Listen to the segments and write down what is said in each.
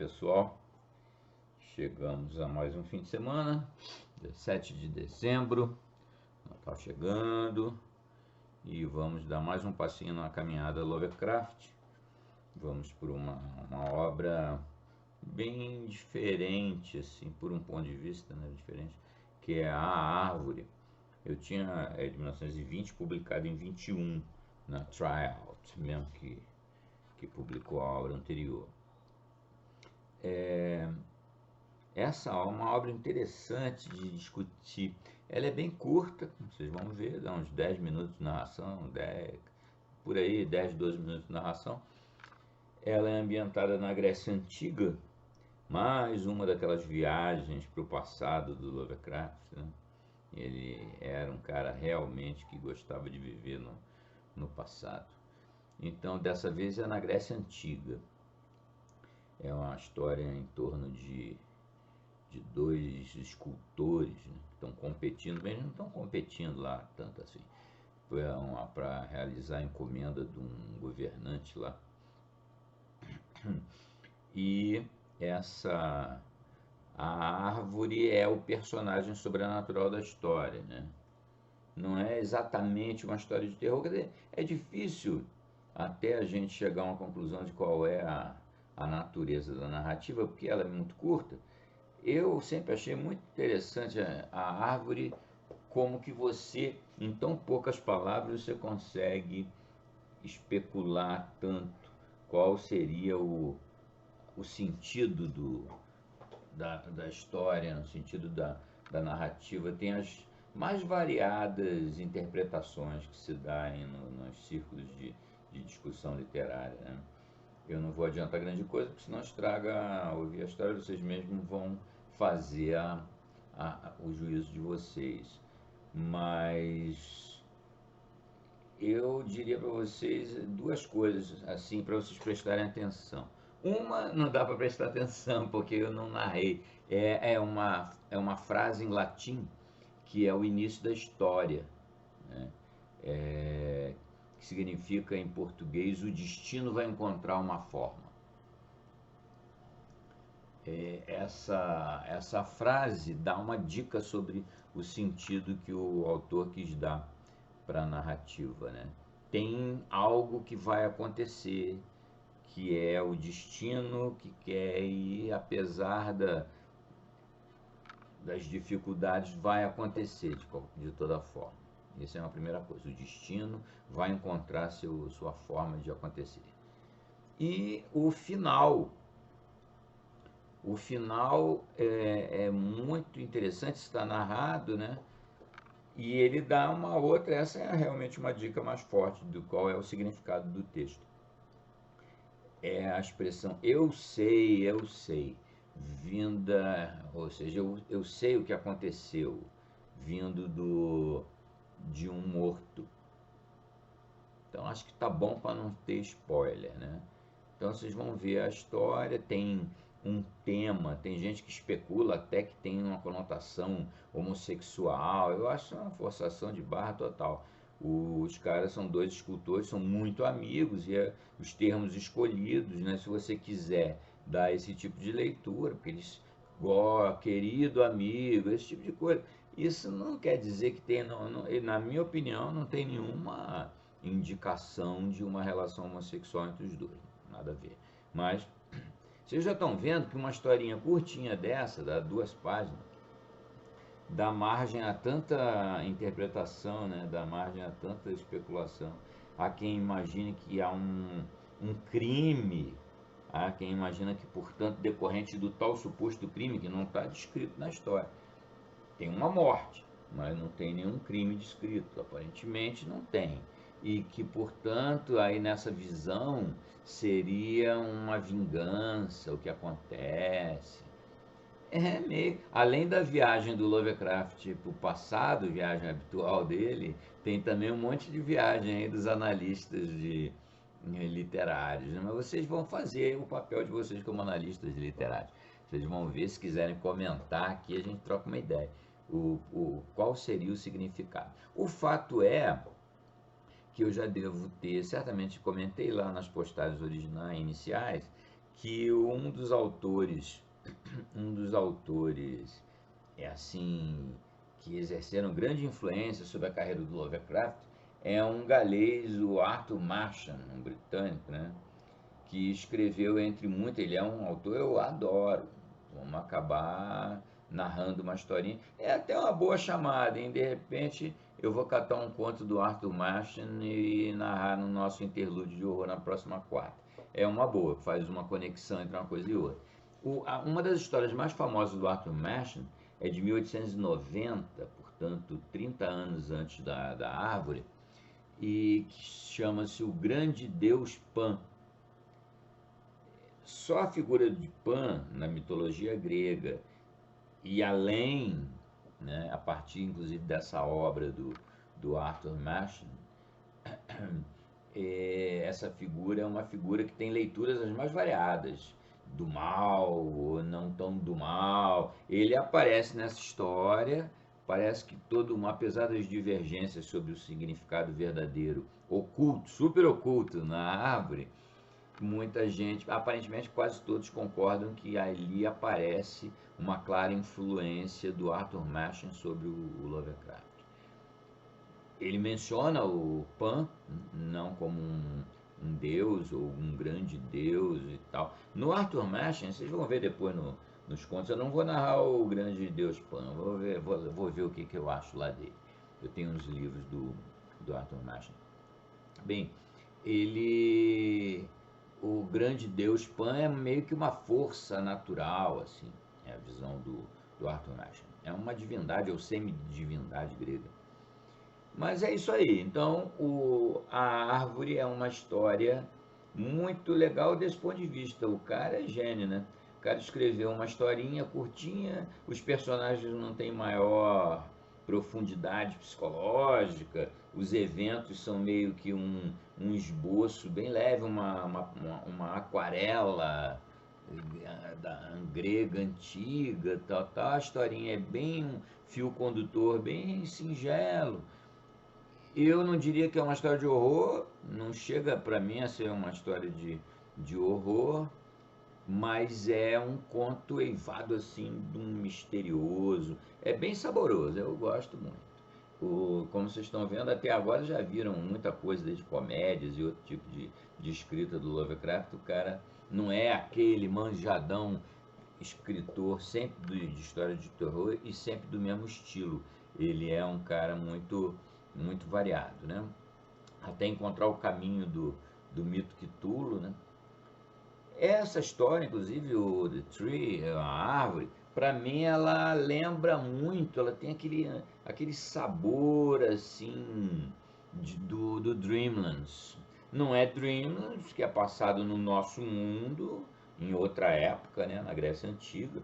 pessoal, chegamos a mais um fim de semana, 17 de dezembro, Natal chegando, e vamos dar mais um passinho na caminhada Lovecraft. Vamos por uma obra bem diferente, assim, por um ponto de vista, né, diferente, que é A Árvore. Eu tinha, de 1920, publicado em 21, na Tryout, mesmo que publicou a obra anterior. Essa é uma obra interessante de discutir. Ela é bem curta, vocês vão ver, dá uns 10 minutos de narração, 10, por aí, 10, 12 minutos de narração. Ela é ambientada na Grécia Antiga, mais uma daquelas viagens para o passado do Lovecraft, né? Ele era um cara realmente que gostava de viver no passado. Então, dessa vez é na Grécia Antiga. É uma história em torno de dois escultores, né, que estão competindo, mas não estão competindo lá tanto assim. Foi para realizar a encomenda de um governante lá. E a árvore é o personagem sobrenatural da história, né? Não é exatamente uma história de terror, quer dizer, é difícil até a gente chegar a uma conclusão de qual é a natureza da narrativa, porque ela é muito curta. Eu sempre achei muito interessante a árvore, como que você, em tão poucas palavras, você consegue especular tanto qual seria o sentido da história, no sentido da narrativa. Tem as mais variadas interpretações que se dá nos círculos de discussão literária, né? Eu não vou adiantar grande coisa, porque senão estraga ouvir a história, vocês mesmos vão fazer o juízo de vocês. Mas eu diria para vocês duas coisas, assim, para vocês prestarem atenção. Uma não dá para prestar atenção, porque eu não narrei. É uma frase em latim que é o início da história, né? Que significa em português: o destino vai encontrar uma forma. Essa frase dá uma dica sobre o sentido que o autor quis dar para a narrativa, né? Tem algo que vai acontecer, que é o destino que quer ir, apesar das dificuldades, vai acontecer de toda forma. Essa é uma primeira coisa, o destino vai encontrar sua forma de acontecer. E o final é muito interessante, está narrado, né? E ele dá uma outra, essa é realmente uma dica mais forte do qual é o significado do texto. É a expressão eu sei, vinda, ou seja, eu sei o que aconteceu, vindo de um morto. Então acho que tá bom para não ter spoiler, né? Então vocês vão ver a história, tem um tema, tem gente que especula até que tem uma conotação homossexual. Eu acho uma forçação de barra total. Os caras são dois escultores, são muito amigos, e os termos escolhidos, né? Se você quiser dar esse tipo de leitura, porque eles, querido amigo, esse tipo de coisa. Isso não quer dizer que tem, na minha opinião, não tem nenhuma indicação de uma relação homossexual entre os dois, nada a ver. Mas vocês já estão vendo que uma historinha curtinha dessa, dá 2 páginas, dá margem a tanta interpretação, né? Dá margem a tanta especulação. Há quem imagine que há um crime, há quem imagina que, portanto, decorrente do tal suposto crime, que não está descrito na história, tem uma morte, mas não tem nenhum crime descrito, aparentemente não tem. E que, portanto, aí nessa visão seria uma vingança, o que acontece. Meio. Além da viagem do Lovecraft para o passado, viagem habitual dele, tem também um monte de viagem aí dos analistas literários, né? Mas vocês vão fazer o papel de vocês como analistas literários. Vocês vão ver, se quiserem comentar aqui, a gente troca uma ideia. Qual seria o significado? O fato é que eu já devo ter, certamente comentei lá nas postagens originais, iniciais, que um dos autores é assim, que exerceram grande influência sobre a carreira do Lovecraft é um galês, o Arthur Machen, um britânico, né? Que escreveu entre muitos, ele é um autor eu adoro. Vamos acabar narrando uma historinha. É até uma boa chamada, hein? De repente eu vou catar um conto do Arthur Machen e narrar no nosso interlúdio de horror na próxima quarta. É uma boa, faz uma conexão entre uma coisa e outra. Uma das histórias mais famosas do Arthur Machen é de 1890, portanto 30 anos antes da Árvore, e que chama-se O Grande Deus Pan. Só a figura de Pan na mitologia grega e além, né, a partir inclusive dessa obra do Arthur Machen, essa figura é uma figura que tem leituras as mais variadas, do mal ou não tão do mal. Ele aparece nessa história, parece que apesar das divergências sobre o significado verdadeiro, oculto, super oculto na árvore, muita gente, aparentemente quase todos concordam que ali aparece uma clara influência do Arthur Machen sobre o Lovecraft. Ele menciona o Pan não como um deus ou um grande deus e tal. No Arthur Machen, vocês vão ver depois nos contos, eu não vou narrar o grande deus Pan, vou ver o que eu acho lá dele. Eu tenho uns livros do Arthur Machen. Bem, o grande deus Pan é meio que uma força natural, assim, é a visão do Arthur Machen. É uma divindade ou semi-divindade grega. Mas é isso aí. Então, a Árvore é uma história muito legal desse ponto de vista. O cara é gênio, né? O cara escreveu uma historinha curtinha, os personagens não têm maior profundidade psicológica, os eventos são meio que um esboço bem leve, uma aquarela da grega antiga, tal. A historinha é bem um fio condutor, bem singelo. Eu não diria que é uma história de horror, não chega para mim a ser uma história de horror, mas é um conto eivado assim de um misterioso. É bem saboroso, eu gosto muito. Como vocês estão vendo, até agora já viram muita coisa desde comédias e outro tipo de escrita do Lovecraft. O cara não é aquele manjadão escritor sempre de história de terror e sempre do mesmo estilo. Ele é um cara muito variado, né? Até encontrar o caminho do mito Cthulhu, né? Essa história, inclusive, o The Tree, a árvore, para mim ela lembra muito, ela tem aquele sabor assim do Dreamlands. Não é Dreamlands, que é passado no nosso mundo, em outra época, né, na Grécia Antiga,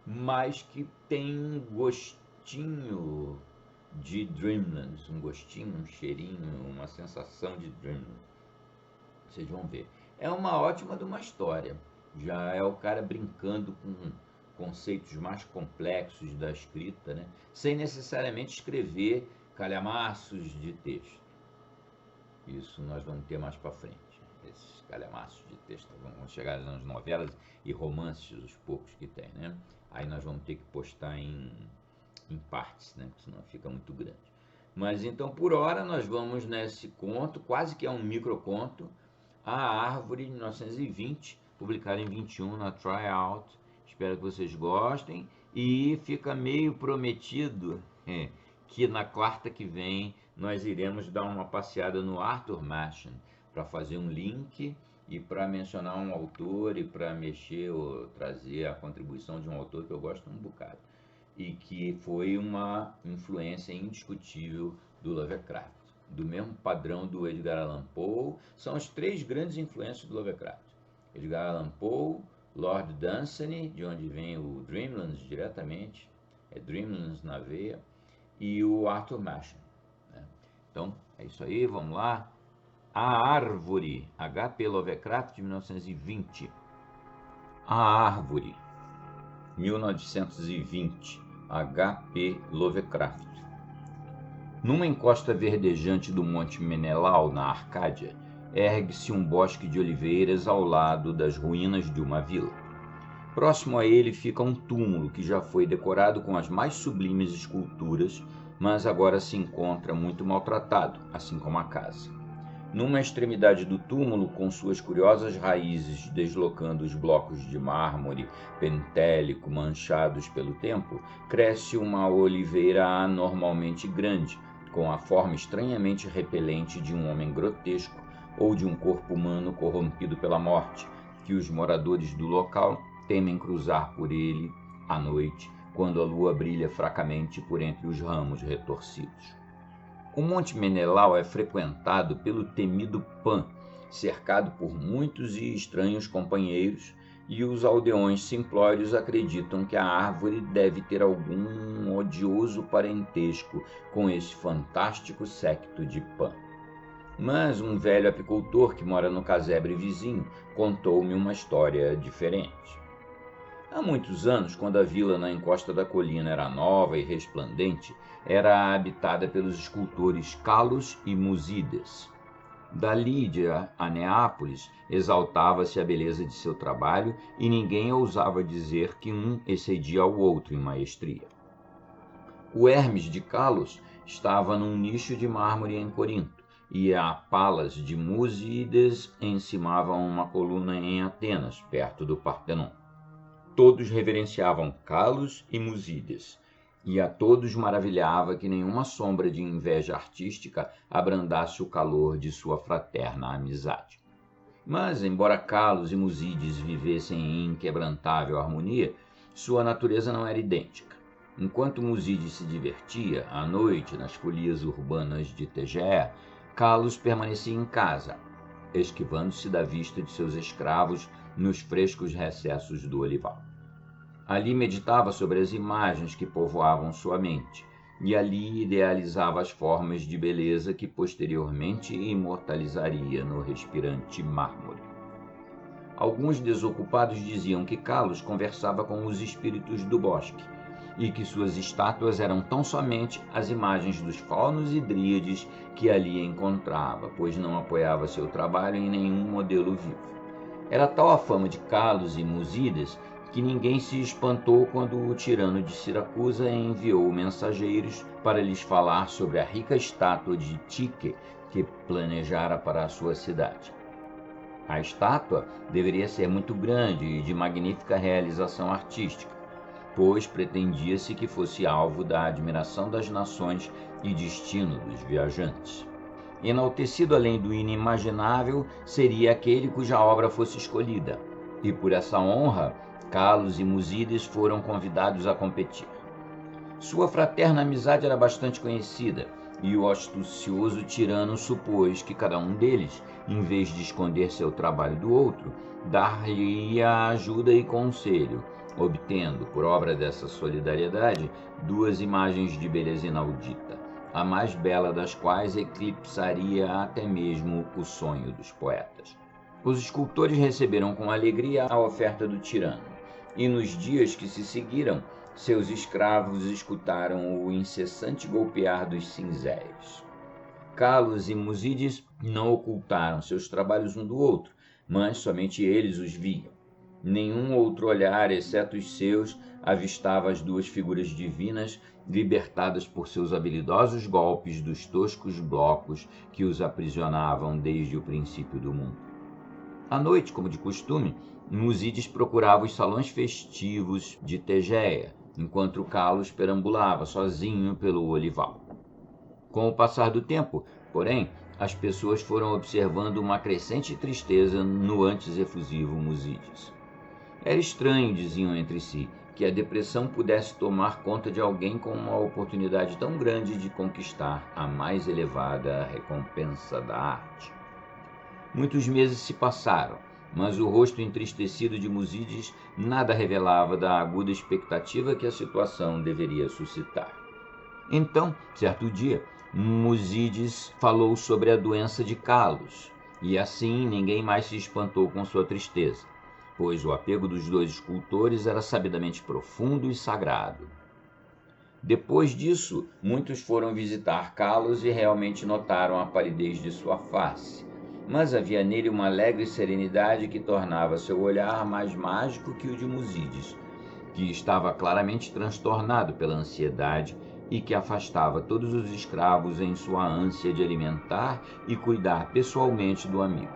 mas que tem um gostinho de Dreamlands, um gostinho, um cheirinho, uma sensação de Dreamlands. Vocês vão ver. É uma ótima de uma história. Já é o cara brincando com conceitos mais complexos da escrita, né? Sem necessariamente escrever calhamaços de texto. Isso nós vamos ter mais para frente. Esses calhamaços de texto vão chegar nas novelas e romances, os poucos que tem, né? Aí nós vamos ter que postar em partes, né? Porque senão fica muito grande. Mas então, por hora, nós vamos nesse conto, quase que é um microconto, A Árvore, de 1920, publicado em 21 na Tryout. Espero que vocês gostem. E fica meio prometido que na quarta que vem nós iremos dar uma passeada no Arthur Machen para fazer um link e para mencionar um autor e para mexer ou trazer a contribuição de um autor que eu gosto um bocado e que foi uma influência indiscutível do Lovecraft, do mesmo padrão do Edgar Allan Poe. São as três grandes influências do Lovecraft: Edgar Allan Poe, Lord Dunsany, de onde vem o Dreamlands diretamente, é Dreamlands na veia, e o Arthur Machen, né? Então é isso aí, vamos lá. A Árvore, H.P. Lovecraft, de 1920. A Árvore, 1920, H.P. Lovecraft. Numa encosta verdejante do Monte Menelau, na Arcádia, ergue-se um bosque de oliveiras ao lado das ruínas de uma vila. Próximo a ele fica um túmulo que já foi decorado com as mais sublimes esculturas, mas agora se encontra muito maltratado, assim como a casa. Numa extremidade do túmulo, com suas curiosas raízes deslocando os blocos de mármore pentélico manchados pelo tempo, cresce uma oliveira anormalmente grande, com a forma estranhamente repelente de um homem grotesco ou de um corpo humano corrompido pela morte, que os moradores do local temem cruzar por ele à noite, quando a lua brilha fracamente por entre os ramos retorcidos. O Monte Menelau é frequentado pelo temido Pan, cercado por muitos e estranhos companheiros, e os aldeões simplórios acreditam que a árvore deve ter algum odioso parentesco com esse fantástico séquito de Pan. Mas um velho apicultor que mora no casebre vizinho contou-me uma história diferente. Há muitos anos, quando a vila na encosta da colina era nova e resplandente, era habitada pelos escultores Calos e Musíades. Da Lídia a Neápolis, exaltava-se a beleza de seu trabalho e ninguém ousava dizer que um excedia ao outro em maestria. O Hermes de Calos estava num nicho de mármore em Corinto, e a Palas de Musíades encimavam uma coluna em Atenas, perto do Partenon. Todos reverenciavam Calos e Musíades, e a todos maravilhava que nenhuma sombra de inveja artística abrandasse o calor de sua fraterna amizade. Mas, embora Calos e Musíades vivessem em inquebrantável harmonia, sua natureza não era idêntica. Enquanto Musíades se divertia, à noite, nas folias urbanas de Tegea, Calos permanecia em casa, esquivando-se da vista de seus escravos nos frescos recessos do olival. Ali meditava sobre as imagens que povoavam sua mente, e ali idealizava as formas de beleza que posteriormente imortalizaria no respirante mármore. Alguns desocupados diziam que Calos conversava com os espíritos do bosque, e que suas estátuas eram tão somente as imagens dos faunos e dríades que ali encontrava, pois não apoiava seu trabalho em nenhum modelo vivo. Era tal a fama de Calos e Musíades que ninguém se espantou quando o tirano de Siracusa enviou mensageiros para lhes falar sobre a rica estátua de Tique que planejara para a sua cidade. A estátua deveria ser muito grande e de magnífica realização artística, pois pretendia-se que fosse alvo da admiração das nações e destino dos viajantes. Enaltecido além do inimaginável seria aquele cuja obra fosse escolhida, e por essa honra Calos e Musíades foram convidados a competir. Sua fraterna amizade era bastante conhecida, e o astucioso tirano supôs que cada um deles, em vez de esconder seu trabalho do outro, dar-lhe-ia ajuda e conselho, obtendo, por obra dessa solidariedade, duas imagens de beleza inaudita, a mais bela das quais eclipsaria até mesmo o sonho dos poetas. Os escultores receberam com alegria a oferta do tirano, e nos dias que se seguiram, seus escravos escutaram o incessante golpear dos cinzéis. Calos e Musíades não ocultaram seus trabalhos um do outro, mas somente eles os viam. Nenhum outro olhar, exceto os seus, avistava as duas figuras divinas libertadas por seus habilidosos golpes dos toscos blocos que os aprisionavam desde o princípio do mundo. À noite, como de costume, Musíades procurava os salões festivos de Tegea, enquanto Calos perambulava sozinho pelo olival. Com o passar do tempo, porém, as pessoas foram observando uma crescente tristeza no antes efusivo Musíades. Era estranho, diziam entre si, que a depressão pudesse tomar conta de alguém com uma oportunidade tão grande de conquistar a mais elevada recompensa da arte. Muitos meses se passaram, mas o rosto entristecido de Musíades nada revelava da aguda expectativa que a situação deveria suscitar. Então, certo dia, Musíades falou sobre a doença de Calos, e assim ninguém mais se espantou com sua tristeza, pois o apego dos dois escultores era sabidamente profundo e sagrado. Depois disso, muitos foram visitar Calos e realmente notaram a palidez de sua face, mas havia nele uma alegre serenidade que tornava seu olhar mais mágico que o de Musíades, que estava claramente transtornado pela ansiedade e que afastava todos os escravos em sua ânsia de alimentar e cuidar pessoalmente do amigo.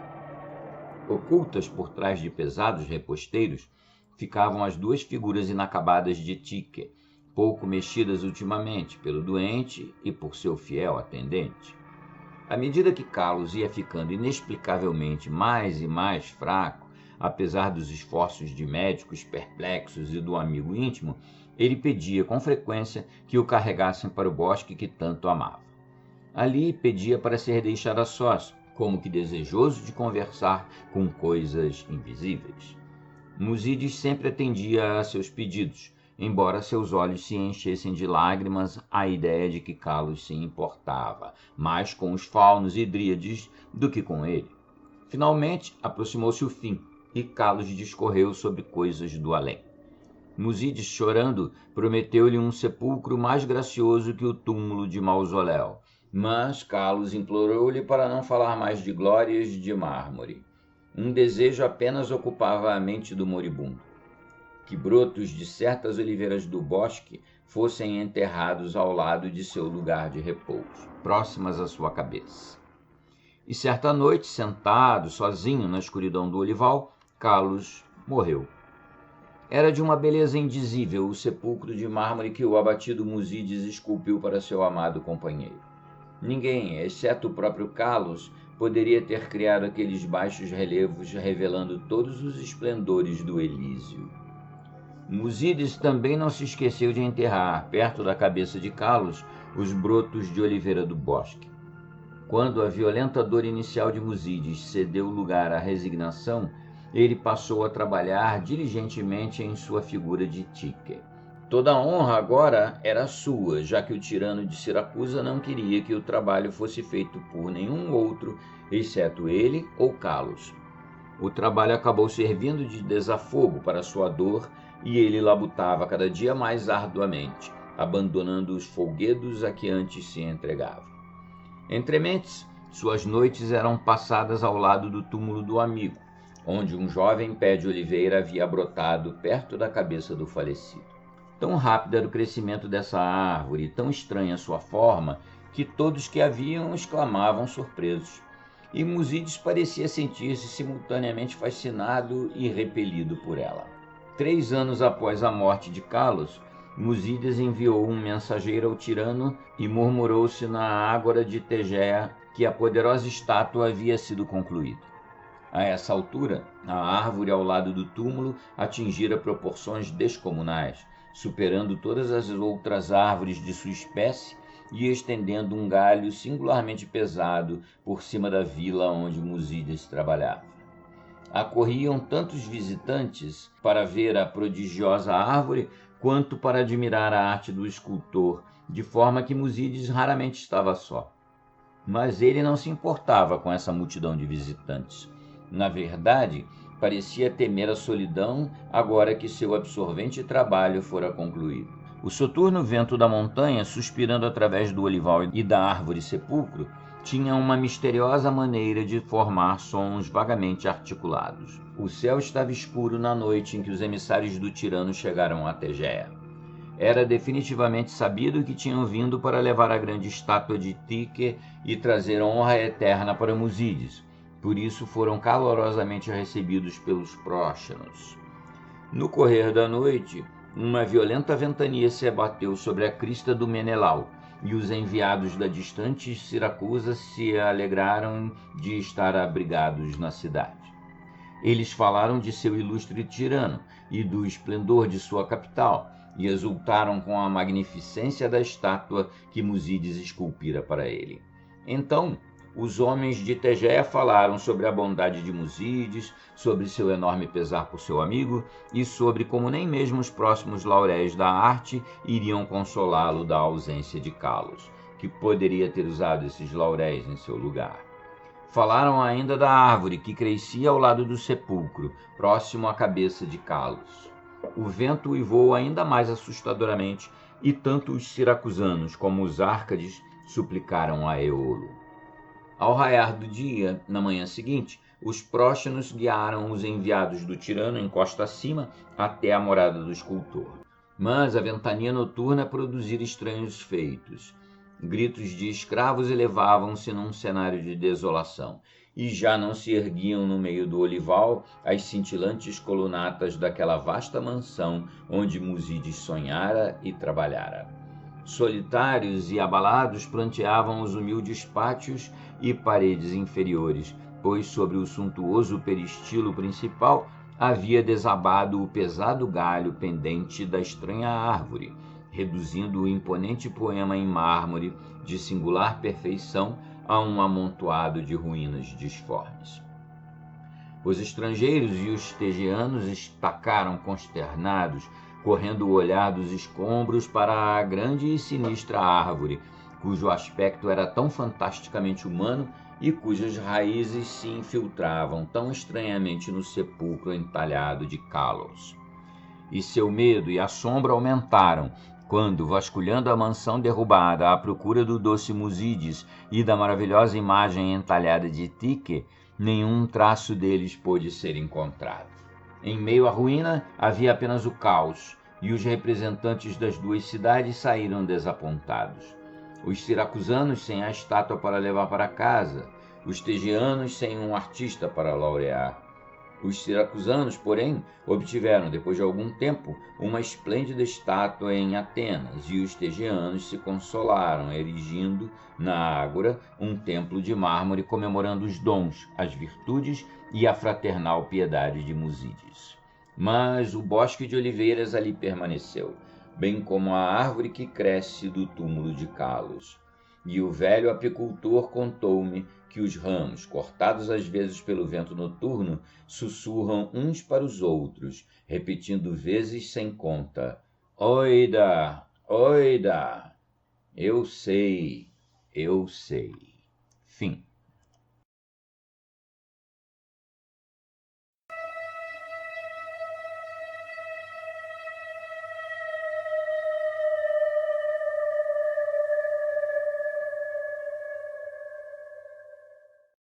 Ocultas por trás de pesados reposteiros, ficavam as duas figuras inacabadas de Tyche, pouco mexidas ultimamente pelo doente e por seu fiel atendente. À medida que Carlos ia ficando inexplicavelmente mais e mais fraco, apesar dos esforços de médicos perplexos e do amigo íntimo, ele pedia com frequência que o carregassem para o bosque que tanto amava. Ali pedia para ser deixado a sós, como que desejoso de conversar com coisas invisíveis. Musíades sempre atendia a seus pedidos, embora seus olhos se enchessem de lágrimas à ideia de que Carlos se importava mais com os faunos e dríades do que com ele. Finalmente, aproximou-se o fim, e Carlos discorreu sobre coisas do além. Musíades, chorando, prometeu-lhe um sepulcro mais gracioso que o túmulo de mausoléu, mas Carlos implorou-lhe para não falar mais de glórias de mármore. Um desejo apenas ocupava a mente do moribundo: que brotos de certas oliveiras do bosque fossem enterrados ao lado de seu lugar de repouso, próximas à sua cabeça. E certa noite, sentado, sozinho na escuridão do olival, Carlos morreu. Era de uma beleza indizível o sepulcro de mármore que o abatido Musíades esculpiu para seu amado companheiro. Ninguém, exceto o próprio Carlos, poderia ter criado aqueles baixos relevos revelando todos os esplendores do Elísio. Musíades também não se esqueceu de enterrar, perto da cabeça de Carlos, os brotos de oliveira do bosque. Quando a violenta dor inicial de Musíades cedeu lugar à resignação, ele passou a trabalhar diligentemente em sua figura de Tyche. Toda a honra agora era sua, já que o tirano de Siracusa não queria que o trabalho fosse feito por nenhum outro, exceto ele ou Carlos. O trabalho acabou servindo de desafogo para sua dor e ele labutava cada dia mais arduamente, abandonando os folguedos a que antes se entregava. Entrementes, suas noites eram passadas ao lado do túmulo do amigo, onde um jovem pé de oliveira havia brotado perto da cabeça do falecido. Tão rápido era o crescimento dessa árvore, tão estranha sua forma, que todos que a viam exclamavam surpresos. E Musíades parecia sentir-se simultaneamente fascinado e repelido por ela. 3 anos após a morte de Carlos, Musíades enviou um mensageiro ao tirano e murmurou-se na ágora de Tegea que a poderosa estátua havia sido concluída. A essa altura, a árvore ao lado do túmulo atingira proporções descomunais, superando todas as outras árvores de sua espécie e estendendo um galho singularmente pesado por cima da vila onde Musíades trabalhava. Acorriam tantos visitantes para ver a prodigiosa árvore quanto para admirar a arte do escultor, de forma que Musíades raramente estava só. Mas ele não se importava com essa multidão de visitantes. Na verdade, parecia temer a solidão agora que seu absorvente trabalho fora concluído. O soturno vento da montanha, suspirando através do olival e da árvore sepulcro, tinha uma misteriosa maneira de formar sons vagamente articulados. O céu estava escuro na noite em que os emissários do tirano chegaram a Tegea. Era definitivamente sabido que tinham vindo para levar a grande estátua de Tyche e trazer honra eterna para Musíades. Por isso foram calorosamente recebidos pelos próximos. No correr da noite, uma violenta ventania se abateu sobre a crista do Menelau, e os enviados da distante Siracusa se alegraram de estar abrigados na cidade. Eles falaram de seu ilustre tirano e do esplendor de sua capital, e exultaram com a magnificência da estátua que Musíades esculpira para ele. Então, os homens de Tegea falaram sobre a bondade de Musíades, sobre seu enorme pesar por seu amigo e sobre como nem mesmo os próximos lauréis da arte iriam consolá-lo da ausência de Carlos, que poderia ter usado esses lauréis em seu lugar. Falaram ainda da árvore que crescia ao lado do sepulcro, próximo à cabeça de Carlos. O vento uivou ainda mais assustadoramente e tanto os siracusanos como os árcades suplicaram a Eolo. Ao raiar do dia, na manhã seguinte, os próxenos guiaram os enviados do tirano em costa acima até a morada do escultor. Mas a ventania noturna produzira estranhos feitos. Gritos de escravos elevavam-se num cenário de desolação, e já não se erguiam no meio do olival as cintilantes colunatas daquela vasta mansão onde Musíades sonhara e trabalhara. Solitários e abalados pranteavam os humildes pátios e paredes inferiores, pois sobre o suntuoso peristilo principal havia desabado o pesado galho pendente da estranha árvore, reduzindo o imponente poema em mármore de singular perfeição a um amontoado de ruínas disformes. Os estrangeiros e os tegeanos estacaram consternados, correndo o olhar dos escombros para a grande e sinistra árvore, cujo aspecto era tão fantasticamente humano e cujas raízes se infiltravam tão estranhamente no sepulcro entalhado de Kalos. E seu medo e assombro aumentaram, quando, vasculhando a mansão derrubada à procura do doce Musíades e da maravilhosa imagem entalhada de Tique, nenhum traço deles pôde ser encontrado. Em meio à ruína havia apenas o caos, e os representantes das duas cidades saíram desapontados. Os siracusanos sem a estátua para levar para casa, os tegeanos sem um artista para laurear. Os siracusanos, porém, obtiveram, depois de algum tempo, uma esplêndida estátua em Atenas, e os tegeanos se consolaram, erigindo na ágora um templo de mármore comemorando os dons, as virtudes e a fraternal piedade de Musíades. Mas o bosque de oliveiras ali permaneceu, bem como a árvore que cresce do túmulo de Kalos. E o velho apicultor contou-me que os ramos, cortados às vezes pelo vento noturno, sussurram uns para os outros, repetindo vezes sem conta: Oida, oida, eu sei, eu sei. Fim.